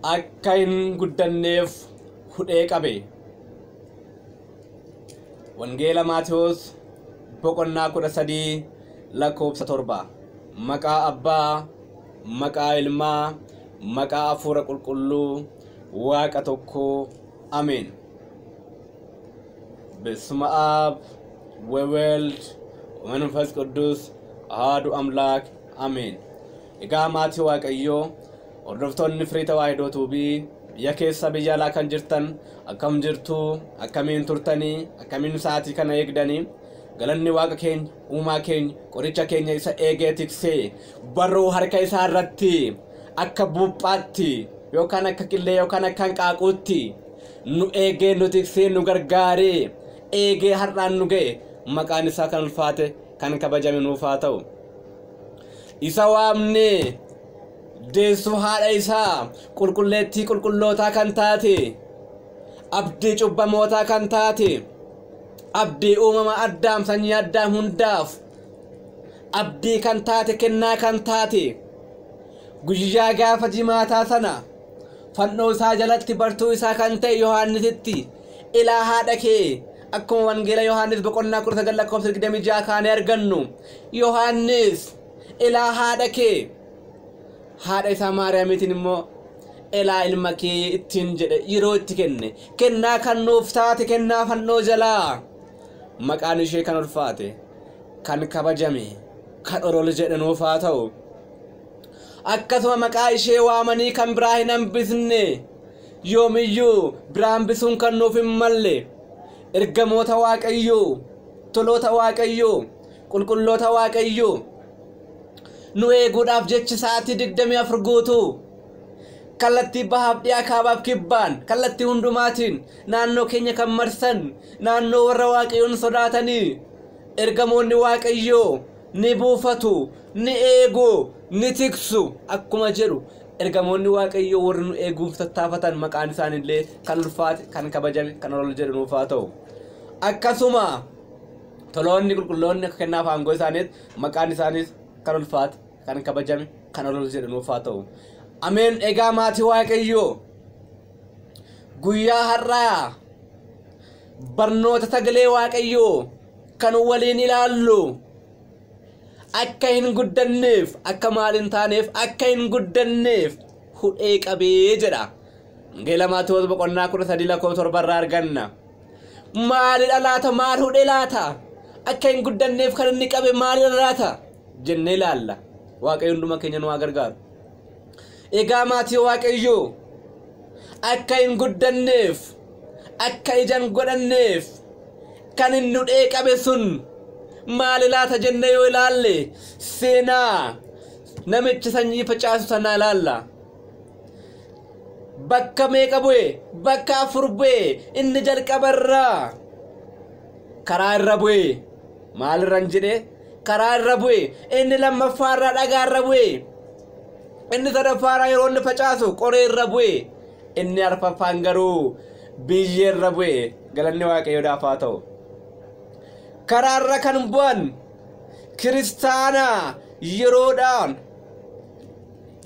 akka hin guddanneef hudhee qabe. Wangeela Maatiyos boqonnaa 13 lakkoofsa 7. Maqaa Abbaa, maqaa Ilmaa, maqaa Hafuura Qulqulluu, Waaqa tokkoo. Ameen. በስመ አብ ወወልድ ወመንፈስ ቅዱስ አሐዱ አምላክ አሜን። እጋ ማቲ ዋቀዮ ኦርዶፍቶን ፍሪ ተዋሂዶ ቱቢ የኬሳ በያላ ከን ጅርተን አከም ጅርቱ አከሚን ቱርተኒ አከሚን ሰዓቲ ከነ ይግደኒ ገለኒ ዋቀ ኬኝ ኡማ ኬኝ ቆሪቻ ኬኝ ኢሳ ኤጌቲክሴ በሩ ሀርከ ኢሳ ረቲ አከ ቡጳቲ ዮካን አከ ቅሌ ዮካን አከን ቃቁቲ ኑ ኤጌ ኑ ቲክሴ ኑ ገርጋሪ ኤጌ ሀራን ኑ ገ maqaan isaa kan ulfaate kan kabajame nuuf haa ta'u. Isa waamne deessu haadha isaa qulqulleettii qulqullootaa kan taate, abdii cubbamootaa kan taate, abdii uumama Addaam sanyii Addaam hundaaf abdii kan taate, kennaa kan taate, guyyaa gaafa jimaataa sana fannoo isaa jalatti bartuu isaa kan ta'e Yohaannisitti ilaa haadha kee akkuma wangeela Yohaannis boqonnaa 19 lakkoofsa 26 kaanee argannu Yohaannis ilaa haadha kee haadha isaa Maariyaamiitiin immoo ilaa ilma kee ittiin jedhe yeroo itti kenne kennaa kan nuuf taate kennaa fannoo jalaa maqaan ishee kan ulfaate kan kabajame kan ol jedhe nuuf haa ta'u. Akkasuma maqaa ishee waamanii kan biraa hin hambisne yoomiyyuu biraa hambisuun kan nuuf hin malle ergamoota Waaqayyoo, toloota Waaqayyoo, qulqulloota Waaqayyoo nu eeguudhaaf jecha sa'aatii 24 guutuu kallattii bahaaf dhiyaa kaabaaf kibbaan kallattii hundumaatiin naannoo keenya kan marsan naannoo warra Waaqayyoon sodaatanii ergamoonni Waaqayyoo ni buufatu, ni eegu, ni tiksu akkuma jedhu ergamoonni Waaqayyoo warri nu eeguuf tattaafatan maqaan isaanillee kan ulfaate kan kabajame kan ol jedhu nuuf haa ta'u. Akkasuma toloonni qulqulloonni kennaaf aangoo isaaniit maqaan isaaniis kan ulfaate kan kabajame kan ol jedhu nuuf haa ta'u. Ameen. Egaa maatii Waaqayyoo guyyaa har'aa barnoota sagalee Waaqayyoo kan waliin ilaallu akka hin guddanneef akka maal hin taaneef akka hin guddanneef hudhee qabee jedha. Wangeela Maatiyos boqonnaa 13 lakkoofsa 7 irraa arganna. Maalidha laata? Maal hudhee laata? Akka hin guddanneef kan inni qabe maalidha laata jennee ilaalla. Waaqayyo hunduma keenya nu haa gargaaru. Egaa maatii Waaqayyoo akka hin guddanneef akka ijaan godhanneef kan inni hudhee qabe sun maali laata jennee yoo ilaalle seenaa namichi sanyii facaasu sana ilaalla. Bakka meeqa bu'e? Bakka 4 bu'e. Inni jalqabarraa karaa irra bu'e. Maalirraan jedhe? Karaa irra bu'e. Inni lammaffaarraa dhagaarra bu'e. Inni sadaffaarraa yeroo inni facaasu qoree irra bu'e. Inni arfaffaan garuu biyyeerra bu'e. Galanni Waaqayyoodhaaf haa ta'u. Karaarra kan bu'an kiristaana yeroodhaan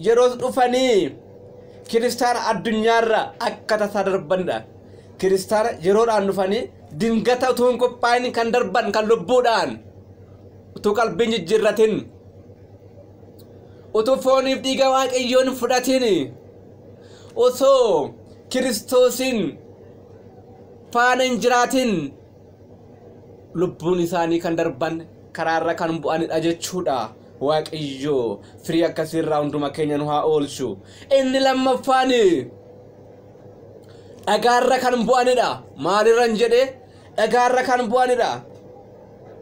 yeroo dhufanii kiristaana addunyaarra akka tasaa darbanidha. Kiristaana yeroodhaan dhufanii dingata utuu hin qophaa'in kan darban kan lubbuudhaan utuu qalbiin jijjiirratin utuu fooniif dhiiga Waaqayyoon fudhatin osoo Kiristoosin faana hin jiraatin lubbuun isaanii kan darban karaarra kan bu'anidha jechuudha. Waaqayyoo firii akkasiirraa hunduma keenya nu haa oolchu. Inni lammaffaan dhagaarra kan bu'anidha. Maalirraan jedhe? Dhagaarra kan bu'anidha.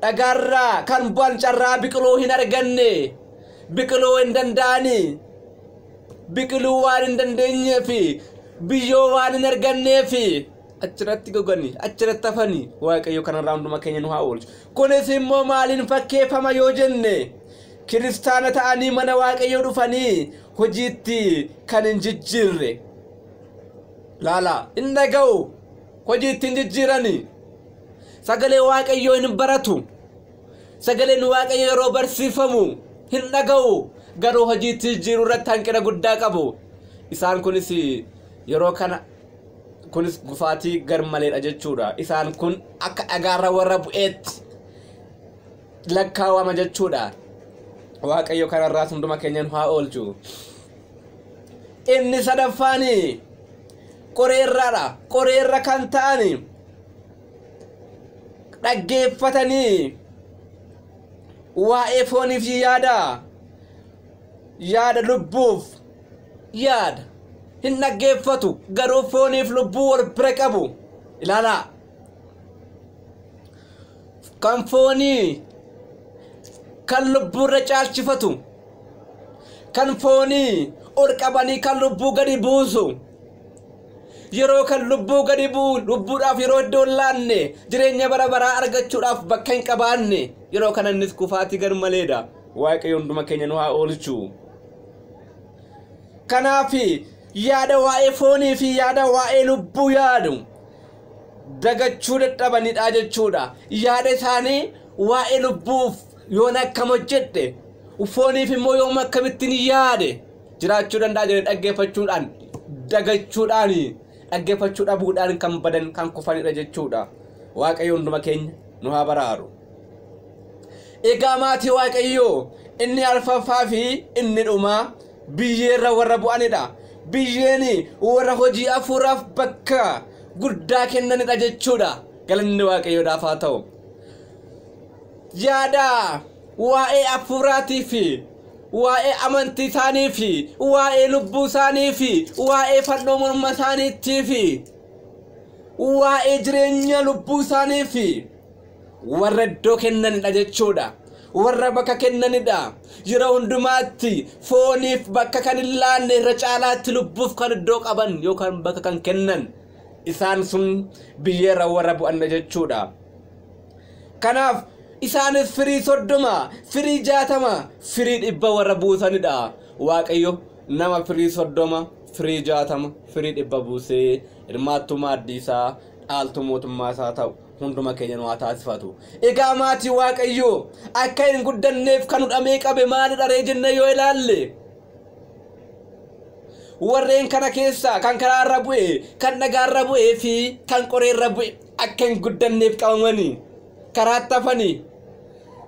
Dhagaarra kan bu'an carraa biqiluu hin arganne, biqiluu hin danda'ani, biqiluu waan hin dandeenyeefi biyyoo waan hin arganneefi achirratti goganii achirratti hafanii Waaqayyo kanarraa hunduma keenya nu haa oolchu. Kunis immoo maaliin fakkeeffama yoo jenne kiristaana ta'anii mana Waaqayyoo dhufanii hojiitti kan hin jijjiirre laala hin dhaga'u, hojiitti hin jijjiirani, sagalee Waaqayyoo hin baratu, sagaleen Waaqayyoo yeroo barsiifamu hin dhaga'u, garuu hojiitti jijjiiruu irratti hanqina guddaa qabu. isaan kunis yeroo kana kunis gufaatii garmaleedha jechuudha. Isaan kun akka dhagaarra warra bu'eetti lakkaawama jechuudha. Waaqayyo kanarraa hunduma keenyan haa oolchu. Inni sadaffaani qoreerraadha. Qoreerra kan ta'ani dhaggeeffatanii waa'ee fooniif yaada lubbuuf yaada hin dhaggeeffatu garuu fooniif lubbuu wal bira qabu. Ilaalaa kan foonii kan lubbuurra caalchifatu kan foonii ol qabanii kan lubbuu gadi buusu yeroo kan lubbuu gadi bu'u lubbuudhaaf yeroo iddoo laanne jireenya bara baraa argachuudhaaf bakka hin qabaanne yeroo kana innis kufaatii garmaleedha. Waaqayyo hunduma keenya nu haa oolchu. Kanaaf yaada waa'ee foonii fi yaada waa'ee lubbuu yaadu dagachuu dadhabanidha jechuudha. Yaada isaanii waa'ee lubbuuf yoon akkam hojjedhe fooniif immoo yoom akkamittiin yaade jiraachuu danda'a jedhee dhaggeeffachuudhaan dagachuudhaan dhaggeeffachuu dhabuudhaan kan badan kan kufanidha jechuudha. Waaqayyo hunduma keenya nu haa baraaru. Egaa maatii Waaqayyoo inni arfaffaa fi inni dhumaa biyyeerra warra bu'anidha. Biyyeen warra hojii hafuuraaf bakka guddaa kennanidha jechuudha. Galanni Waaqayyoodhaaf haa ta'u. Yaada waa'ee hafuuraatii fi waa'ee amantii isaanii fi waa'ee lubbuu isaanii fi waa'ee fannoo morma isaaniitii fi waa'ee jireenya lubbuu isaanii fi warra iddoo kennanidha jechuudha. Warra bakka kennanidha. Yeroo hundumaatti fooniif bakka kan hin laanne irra caalaatti lubbuuf kan iddoo qaban yookaan bakka kan kennan isaan sun biyyeerra warra bu'anna jechuudha. Kanaaf isaanis firii 30, firii 60, firii 100 warra buusanidha. Waaqayyo nama firii 30, firii 60, firii 100 buusee hirmaattuu maaddii isaa dhaaltuu mootummaa isaa ta'u hunduma keenya nu haa taasifatu. Egaa maatii Waaqayyo akka hin guddanneef kan hudhamee qabe maalidha ree jenne yoo ilaalle warreen kana keessa kan karaarra bu'e kan dhagaarra bu'ee fi kan qoreerra bu'e akka hin guddanneef qabamanii karaatti hafanii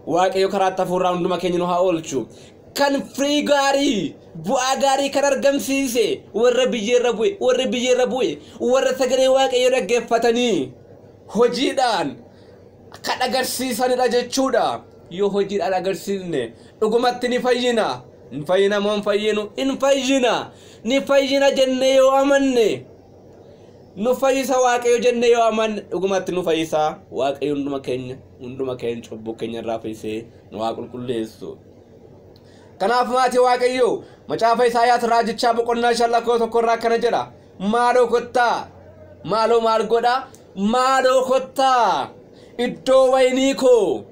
Waaqayyo karaatti hafuurraa hunduma keenya nu haa oolchu. Kan firii gaarii bu'aa gaarii kan argamsiise warra biyyeerra bu'e warra sagalee Waaqayyo dhaggeeffatanii hojiidhaan kan agarsiisanidha jechuudha. Yoo hojiidhaan agarsiisne dhugumatti ni fayyina. Ni fayyina moo hin fayyinu? Hin fayyina. Ni fayyina jennee yoo amanne nu fayyisa Waaqayyo jennee yoo amanne dhugumatti nu fayyisa. Waaqayyo hunduma keenya cubbuu keenya irraa fayyisee nu haa qulqulleessu. Kanaaf maatii Waaqayyo macaafa Isaayaas raajichaa boqonnaa 5:1 irraa akkana jedha. Maaloo kottaa maaloo maal godha? Maaloo kottaa iddoo waynii koo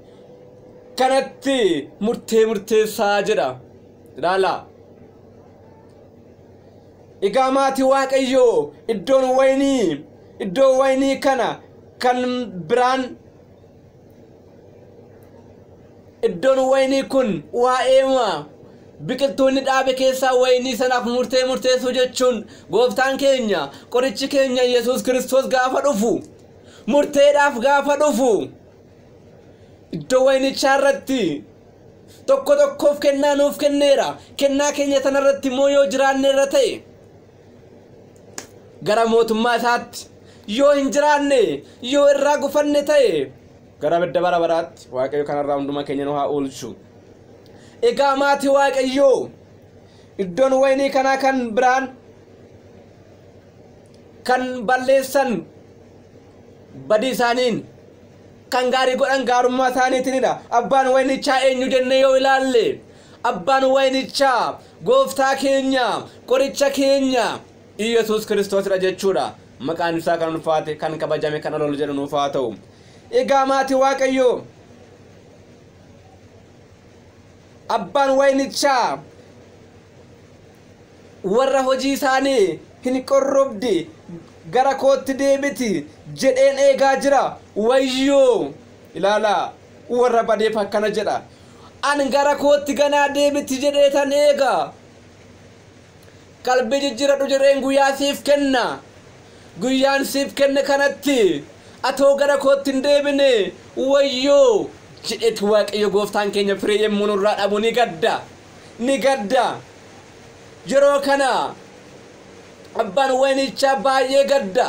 kanatti murteessaa jedha. Ilaala. Egaa maatii Waaqayyo iddoo waynii kana kan biraan iddoon waynii kun waa'ee biqiltoonni dhaabe keessaa waynii sanaaf murteessuu jechuun gooftaan keenya qorichi keenya Yesuus Kiristoos gaafa dhufu murteedhaaf gaafa dhufu iddoo waynichaa irratti tokkoof kennaa nuuf kenneera. Kennaa keenya sanarratti immoo yoo jiraanne irra ta'e gara mootummaa isaatti yoo hin jiraanne yoo irraa gufanne ta'e gara bedda bara baraatti Waaqayyo kanarraa hunduma keenya nu haa oolchu. Egaa maatii Waaqayyo iddoon waynii kanaa kan biraan kan balleessan badii isaaniin kan gaarii godhan gaarummaa isaaniitinidha. Abbaan waynichaa eenyu jennee yoo ilaalle abbaan waynichaa gooftaa keenya qoricha keenya Yesuus Kiristoosidha jechuudha. Maqaan isaa kan ulfaate kan kabajame kan ol jedhu nuuf haa ta'u. Egaa maatii Waaqayyo abbaan waynichaa warra hojii isaanii hin qorrobde gara kootti deebiti jedheen eegaa jira. Wayyoo ilaala warra badeef akkana jedha. An gara kootti ganaa deebiti jedheetan eegaa qalbii jijjiiradhu jireen guyyaa siif kenna guyyaan siif kenne kanatti atoo gara kootti hin deebine wayyoo jedhetu Waaqayyo gooftaan keenya firee yemmuu nurraa dhabu ni gadda yeroo kana abbaan waynichaa baay'ee gadda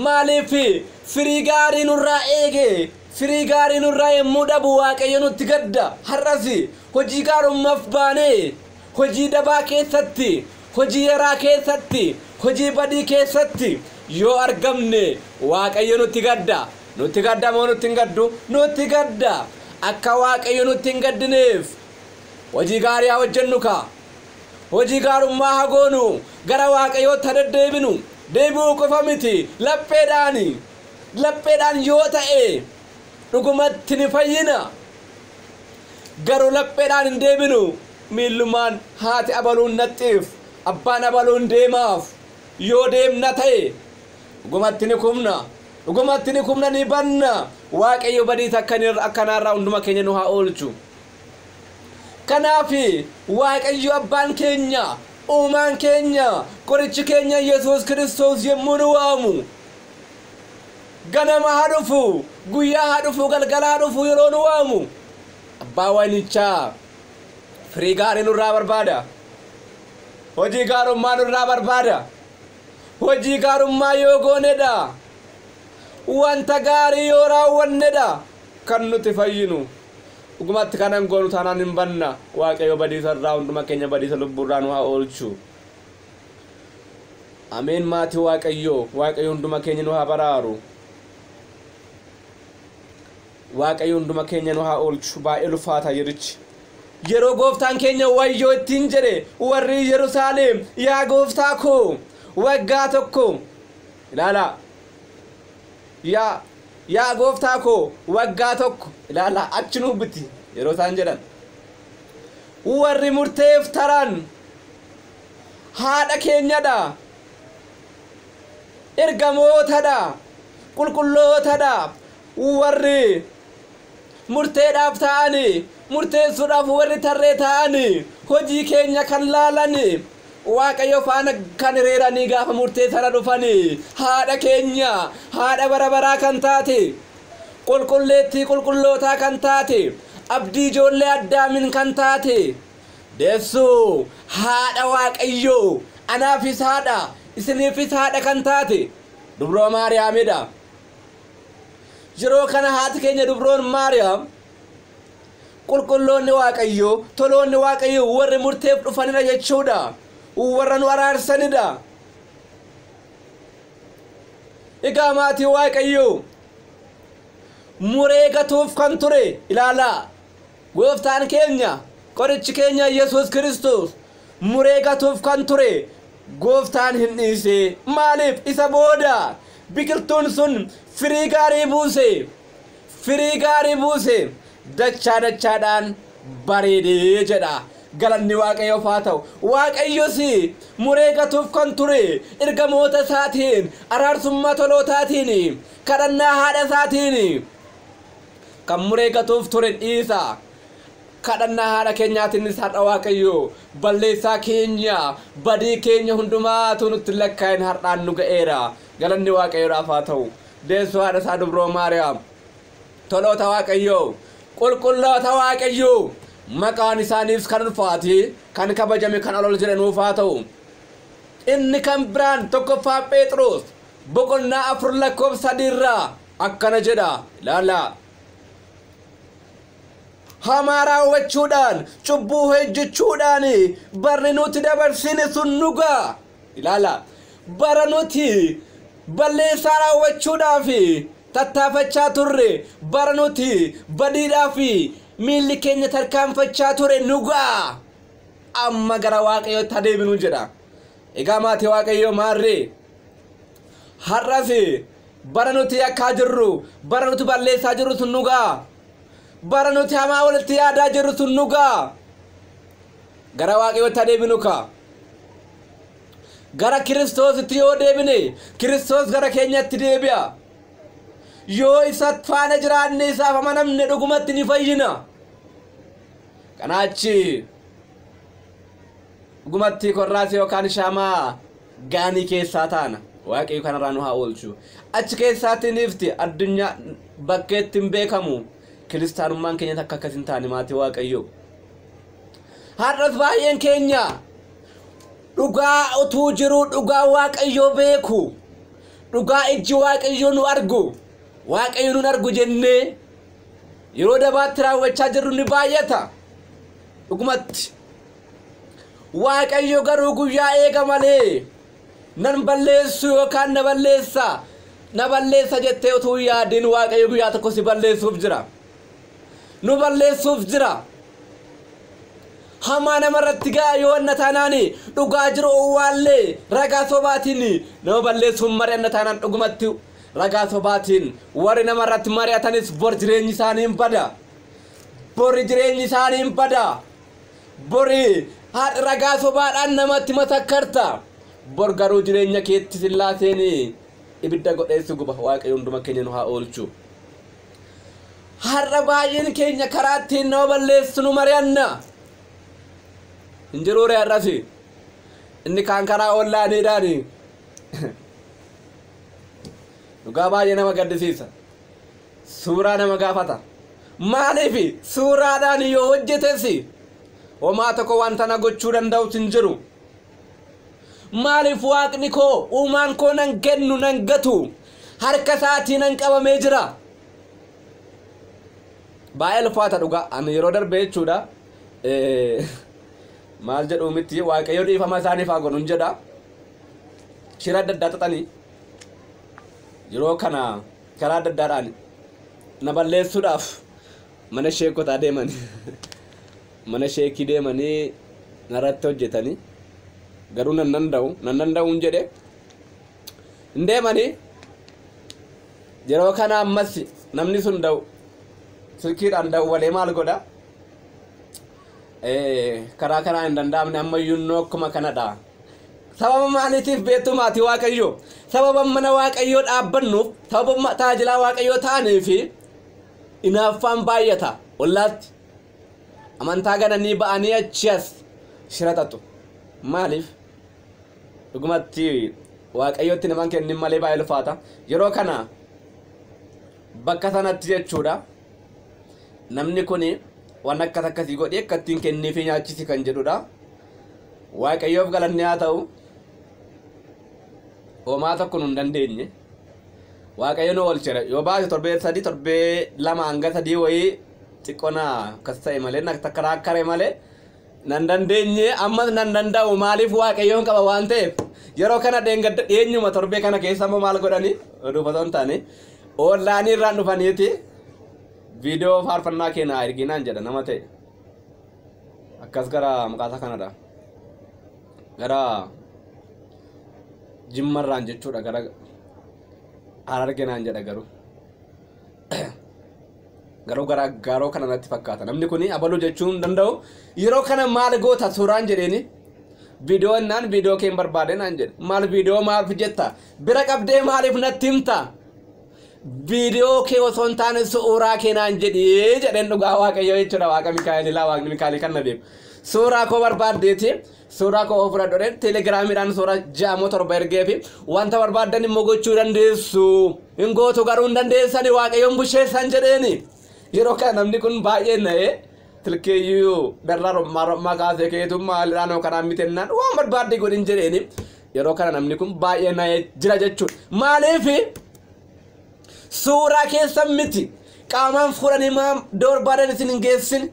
maaliif firii gaarii nurraa eege firii gaarii nurraa yemmuu dhabu Waaqayyo nutti gadda har'as hojii gaarummaaf baane hojii dabaa keessatti hojii yaraa keessatti hojii badii keessatti yoo argamne Waaqayyo nutti gadda moo nutti hin gaddu nutti gadda akka Waaqayyo nutti hin gaddineef hojii gaarii hojjennu ka hojii gaarummaa hagoonu gara Waaqayyootti deddeebinu deebi'uu qofa miti lapheedhaan yoo ta'e dhugumatti ni fayyina garuu lapheedhaan hin deebinu miillumaan haati abaluun naxxiif abbaan abaluun deemaaf yoo deemna ta'e dhugumatti ni kumna ni banna Waaqayyo badii akkanaarraa hunduma keenya nu haa oolchu kanaaf Waaqayyo abbaan keenya uumaan keenya qorichi keenya Yesuus Kiristoos yemmuu nu waamu ganama haa dhufu guyyaa haa dhufu galgala haa dhufu yeroo nu waamu abbaa waynichaa firii gaarii nurraa barbaada hojii gaarummaa nurraa barbaada hojii gaarummaa yoo goonedha wanta gaarii yoo raawwannedha kan nuti fayyinu dhugumatti kanan goonu taanaan hin banna Waaqayyo badiisa irraa hunduma keenya badiisa lubburraa nu haa oolchu ameen maatii Waaqayyo hunduma keenya nu haa baraaru Waaqayyo hunduma keenya nu haa oolchu baay'ee ulfaata yerichi yeroo gooftaan keenya wayyoo ittiin jedhe warri Yerusaalem yaa gooftaa koo waggaa tokko ilaala yaa gooftaa koo waggaa tokko ilaala achi nu biti yeroo isaan jedhan warri murteef taran haadha keenyadha ergamootadha qulqullootadha warri murteedhaaf ta'ani murteessuudhaaf warri tarree ta'ani hojii keenya kan laalani Waaqayyo faana kan reeranii gaafa murteessara dhufani haadha keenya haadha barabaraa kan taate qulqulleettii qulqullootaa kan taate abdii ijoollee Addaamin kan taate deessuu haadha Waaqayyo anaafis haadha isiniifis haadha kan taate dubroo Maariyaamidha yeroo kana haati keenya dubroon Maariyaam qulqulloonni Waaqayyo toloonni Waaqayyo warri murteef dhufanidha jechuudha warra nu araarsanidha egaa maatii Waaqayyo muree gatuuf kan ture ilaala gooftaan keenya qorichi keenya Yesuus Kiristoos muree gatuuf kan ture gooftaan hin dhiise maaliif isa booda biqiltuun sun firii gaarii buuse dachaadhaan bareedee jedha galanni Waaqayyoof haa ta'u Waaqayyos muree gatuuf kan ture ergamoota isaatiin araarsummaa tolootaatiin kadhannaa haadha isaatiin kan muree gatuuf ture dhiisa kadhannaa haadha keenyaatiin har'a Waaqayyo balleessaa keenya badii keenya hundumaatu nutti lakkaa'in har'aan nu ga'eera galanni Waaqayyoodhaaf haa ta'u deessuu haadha isaa dubroo Maariyaam toloota Waaqayyo qulqulloota Waaqayyo maqaan isaaniif kan ulfaate kan kabajame kan ol jedhanuuf haa ta'u inni kan biraan tokkoffaa Phexros boqonnaa 4:3 akkana jedha ilaala hamaa raawwachuudhaan cubbuu hojjechuudhaan barri nuti dabarsine sun nugaa ilaala bara nuti balleessaa raawwachuudhaaf tattaafachaa turre bara nuti badiidhaaf miilli keenya tarkaanfachaa ture nugaa amma gara Waaqayyootti adeeminu jedha egaa maatii Waaqayyo maarree har'as bara nuti yakkaa jirru bara nuti balleessaa jirru sun nugaa bara nuti hamaa walitti yaadaa jirru sun nugaa gara Waaqayyootti adeeminu ka gara Kiristoositti yoo deebine Kiristoos gara keenyatti deebi'a yoo isa faana jiraanne isaaf amanamne dhugumatti ni fayyina kanaachi gumatti korraas yookaan shaamaa gaanii keessaa taana waaqayyo kanarraa nu haa oolchu achi keessaatti nifti addunyaa bakkeetti hin beekamu kiristaanummaan keenya takka akkas hin taane maatii waaqayyo har'as baay'een keenya dhugaa utuu jiru dhugaa waaqayyo beeku dhugaa ijji waaqayyo nu argu waaqayyo nu argu jennee yeroo dabaatti raawwachaa jirru ni baay'ata dhugumatti waaqayyo garuu guyyaa eega malee nan balleessu yookaan na balleessa jettee utuu yaadin waaqayyo guyyaa tokko si balleessuuf jira nu balleessuuf jira hamaa namarratti gaa yoo anna taanaani dhugaa jiru owwaallee ragaa sobaatiin nama balleessuun mari'anna taanaan dhugumatti ragaa sobaatiin warri namarratti mari'atanis bor jireenyi isaaniin bada bori jireenyi isaaniin bada bori haadha ragaa sobaadhaan namatti matakkarta bor garuu jireenya keetti sillaaseen ibidda godheessu guba waaqayyo hunduma keenya nu haa oolchu har'a baay'een keenya karaa ittiin nama balleessu nu mari'anna injiruure har'asi inni kaan karaa ollaaniidhaani dhugaa baay'ee nama gaddisiisa suuraa nama gaafata maaliifi suuraadhaan yoo hojjetesi homaa tokko wanta na gochuu danda'u hin jiru maaliif waaqni koo uumaan koo nan kennu nan gatu harka isaatii nan qabamee jira baay'ee ulfaata dhugaa ani yeroo darbee jechuudha maal jedhu miti waaqayyo dhiifama isaaniif haa godhu jedha shira adda addaa xaxanii yeroo kana karaa adda addaadhaan na balleessuudhaaf mana sheekotaa deemanii mana sheekii deemanii narratti hojjetanii garuu nan danda'uun jedhe hin deemanii yeroo kana ammas namni sun da'u silkiidhaan dawwalee maal godha karaa kanaa hin danda'amne ammayyuu akkuma kanadha sababa maaliitiif beektu maatii waaqayyo sababa mana waaqayyoo dhaabbannuuf sababa tajaajilaa waaqayyoo ta'aniifi inaaffaan baay'ata ollaatti amantaa gananii ba'anii achi as shiraxatu maaliif dhugumatti waaqayyootti naman kennin malee baay'ee ulfaata yeroo kana bakka sanatti jechuudha namni kuni waan akkasii godhee akka ittiin kenniifi nyaachisi kan jedhudha waaqayyoof galanni haa ta'u homaa tokko nu hin dandeenye waaqayyo nu oolchera yoo baase torbee lama hanga sadii wayii xiqqoona akkas ta'e malee takka raakkare malee nan dandeenye ammas nan danda'u maaliif waaqayyoon qaba waan ta'eef yeroo kana dheenyuma torbee kana keessa immoo maal godhanii dhufatoo hin taane oonlaayinii irraan dhufaniiti viidiyoo faarfannaa keenyaa erginaan jedha nama ta'e akkas gara maqaasaa kanadha gara jimmarraan jechuudha gara harargenaan jedha garuu gara gaaroo kana natti fakkaata namni kuni abaluu jechuun danda'u yeroo kana maal goota suuraan jedheeni viidiyoo innaan viidiyoo keen barbaade naan jedhe maal viidiyoo maal jetta bira qabdee maaliif natti himta viidiyoo kee osoo hin taane suuraa keenaan jedheen dhugaa waaqayyo jechuudha waaqa mikaa'elilaa waaqni mikaa'elii kan na beeku suuraa koo barbaaddeeti suuraa koo fudhadheen teelegiraamiidhaan suuraa 6-7 ergeefi wanta barbaaddan immoo gochuu dandeessu hin gootu garuu hin dandeessani waaqayyoon busheessan jedheeni yeroo kana namni kun baay'ee na'ee tilkeeyyuu darraa rommaa kaasee keetummaa haalidhaan kanaan mitennaan waan barbaadde godhin jedheeni yeroo kana namni kun baay'ee na'ee jira jechuudha maaliifi suuraa keessan miti qaamaan fuudhanii maa barbaadan isin hin geessin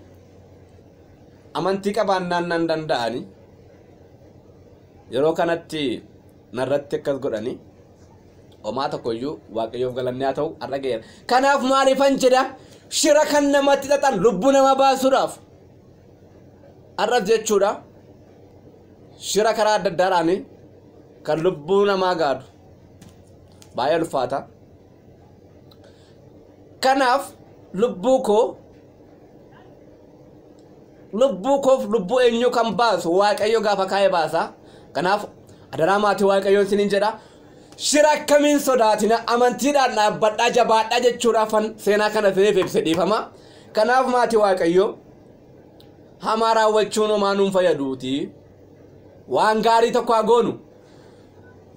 amantii qabaannaan nan danda'ani yeroo kanatti narratti akkas godhanii homaa tokkoyyuu waaqayyoof galanni haa ta'u har'a ga'eera kanaaf maaliifan jedha shira kan namatti xaxan lubbuu nama baasuudhaaf har'as jechuudha shira karaa adda addaadhaan kan lubbuu namaa gaadu baay'ee ulfaata kanaaf lubbuu koof lubbuu eenyu kan baasu waaqayyo gaafa kaa'ee baasa kanaaf adaraa maatii waaqayyo isiniin jedha shira akkamiin sodaatina amantiidhaan dhaabbadhaa jabaadhaa jechuudhaafan seenaa kana isiniif ibse dhiifama kanaaf maatii waaqayyo hamaa raawwachuun homaa nuun fayyaduuti waan gaarii tokko haa goonu.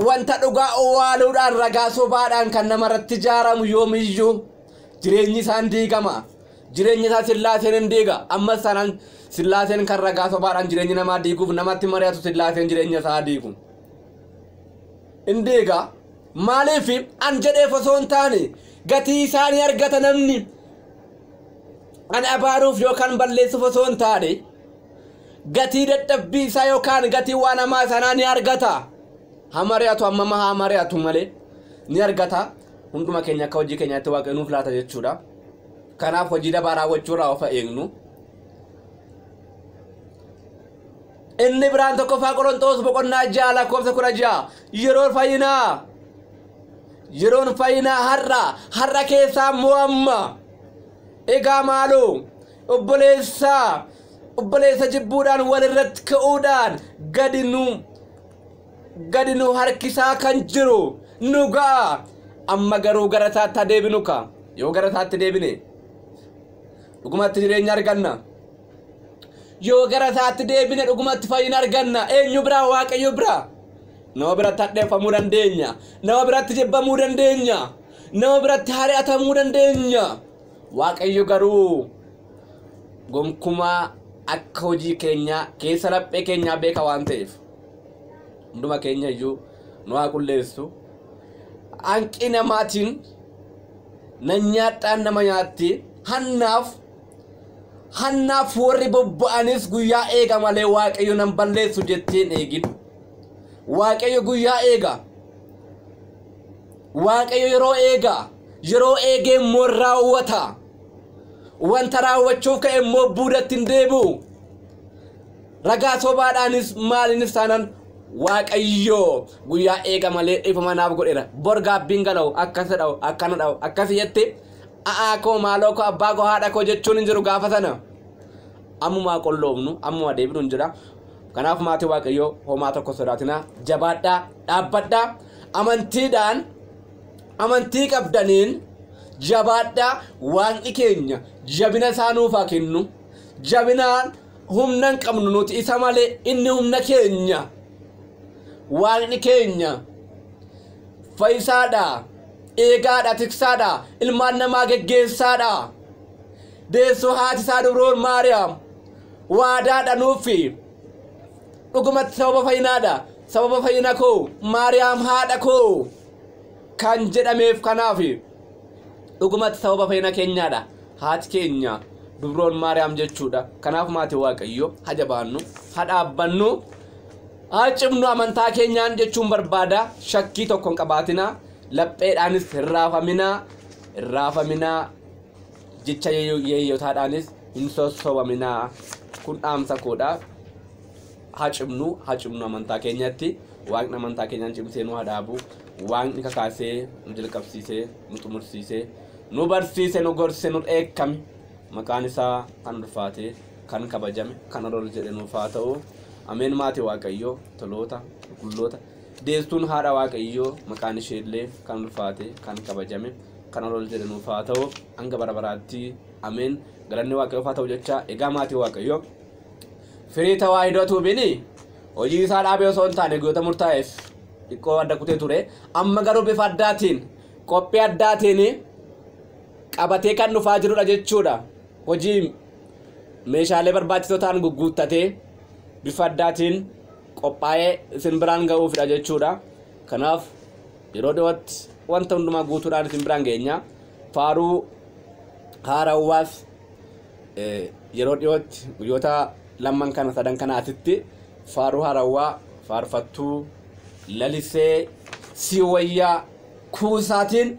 Wanta dhugaa owwaaluudhaan ragaa sobaadhaan kan namarratti ijaaramu yoomiyyuu jireenyi isaan diigama. Jireenyi isaa Sillaaseen hin diiga. Ammas sanaan Sillaaseen kan ragaa sobaadhaan jireenyi namaa diiguuf namatti mari'atu Sillaaseen jireenya isaa diigu. Hin diiga. Maaliif an jedheef osoo hin taane gatii isaanii argata namni. An abaaruuf yookaan balleessuuf osoo hin taane gatii dadhabbii isaa yookaan gatii waan hamaa sanaa ni argata. Hamari'atu amma hamari'atu malee ni argata. Hunduma keenya akka hojii keenyaatti Waaqayyo nuuf laata jechuudha. Kanaaf hojii dabaa raawwachuurraa of eegnu. Inni biraan tokkoffaa Qorontos boqonnaa 6 lakkoofsa 16 yeroon fayyinaa har'a keessaa mo'amma. Egaa maaloo obboleessa jibbuudhaan walirratti ka'uudhaan gadi nu harkisaa kan jiru nu ga'a. Amma garuu gara isaatti adeebinu ka yoo gara isaatti deebine dhugumatti jireenya arganna. Yoo gara isaatti deebine dhugumatti fayyina arganna. Eenyu biraa? Waaqayyo biraa. Nama biratti hadheeffamuu dandeenya. Nama biratti jibbamuu dandeenya. Nama biratti hari'atamuu dandeenya. Waaqayyo garuu gonkumaa akka hojii keenya keessa laphee keenyaa beeka waan ta'eef hunduma keenya iyyuu nu haa qulleessu. Hanqina maatiin nan nyaadhaan nama nyaatti hannaaf warri bobba'anis guyyaa eega malee Waaqayyo nan balleessu jetteen eegin. Waaqayyo guyyaa eega. Waaqayyo yeroo eegee immoo raawwata. Wanta raawwachuuf ka'e immoo buudatti hin deebi'u. Ragaa sobaadhaanis maaliinis taanaan Waaqayyo guyyaa eega malee dhiifama naaf godheera. Bor gaabbiin gala'u akkasa dha'u akkana dha'u akkasi jette koo maaloo koo abbaa koo haadha koo jechuun hin jiru gaafa sana. Ammumaa qolloofnu ammuma deebinu hin jira. Kanaaf maatii Waaqayyo homaa tokko sodaatina. Jabaadhaa, dhaabbadhaa, amantii qabdaniin jabaadhaa. Waaqni keenya jabina isaa nuuf haa kennu. Jabinaan humna hin qabnu nuti isa malee inni humna keenya. Waaqni keenya fayyisaadha, eegaadha, tiksaadha, ilmaan namaa geggeessaadha. Deessoo haati isaa Dubroon Maariyaam waadaadha nuufi. Dhugumatti sababa fayyinaadha. Sababa fayyina koo Maariyaam haadha koo kan jedhameef kanaaf dhugumatti sababa fayyina keenyaadha. Haati keenya Dubroon Maariyaam jechuudha. Kanaaf maatii Waaqayyo haa jabaannu, haa dhaabbannu, haa cimnu amantaa keenyaan jechuun barbaada. Shakkii tokko hin qabaatina. Lapheedhaanis hin raafaminaa. Jecha yeeyyotaadhaanis hin sossobaminaa. Kun dhaamsa koodha. Haa cimnu amantaa keenyatti. Waaqni amantaa keenyaan cimsee nu haa dhaabu. Waaqni kakaasee nu jalqabsiisee nu xumursiisee nu barsiisee nu gorsee nu dheekkame. Maqaan isaa kan ulfaate kan kabajame kan ol jedhe nuuf haa ta'u. Ameen. Maatii Waaqayyo toloota qulqulloota deessuun haadha Waaqayyo maqaan isheellee kan ulfaate kan kabajame kan ol jedhe nuuf haa ta'u hanga bara baraatti. Ameen. Galanni Waaqayyoof haa ta'u jecha. Egaa maatii Waaqayyo firii tawaahidootu bini hojii isaa dhaabee osoo hin taane guyyoota murtaa'eef xiqqoo adda kutee ture. Amma garuu bifa addaatiin qophii addaatiin qabatee kan dhufaa jirudha jechuudha. Hojii meeshaalee barbaachisoo ta'an guguuttatee bifa addaatiin qophaa'ee isin biraan ga'uufidha jechuudha. Kanaaf yeroo dhiyootti wanta hundumaa guutuudhaan isin biraan geenya. Faaruu haarawwaas yeroo dhiyootti guyyoota lamman kana sadan kanaatitti faaruu haarawwaa faarfattuu lalisee siwayyaa kuusaatiin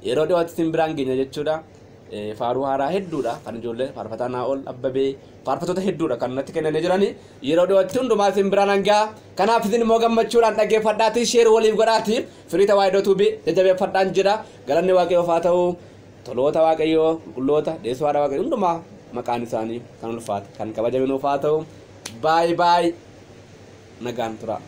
yeroo dhiyootti isin biraan geenya jechuudha. Faaruu haaraa hedduudha kan ijoollee faarfataa Naa'ol Abbabee faarfattoota hedduudha kan natti kennanii jirani. Yeroo dhiyootti hundumaa isin biraan hangaa. Kanaaf isin immoo gammachuudhaan dhaggeeffadhaatii sheer waliif godhaatii firii tawaahidootu jajjabeeffadhaan jira. Galanni Waaqayyoof haa ta'u. Toloota Waaqayyoo qulqulloota deessoo haadha Waaqayyoo hundumaa maqaan isaanii kan ulfaate kan kabajame nuuf haa ta'u. Baay nagaan tura.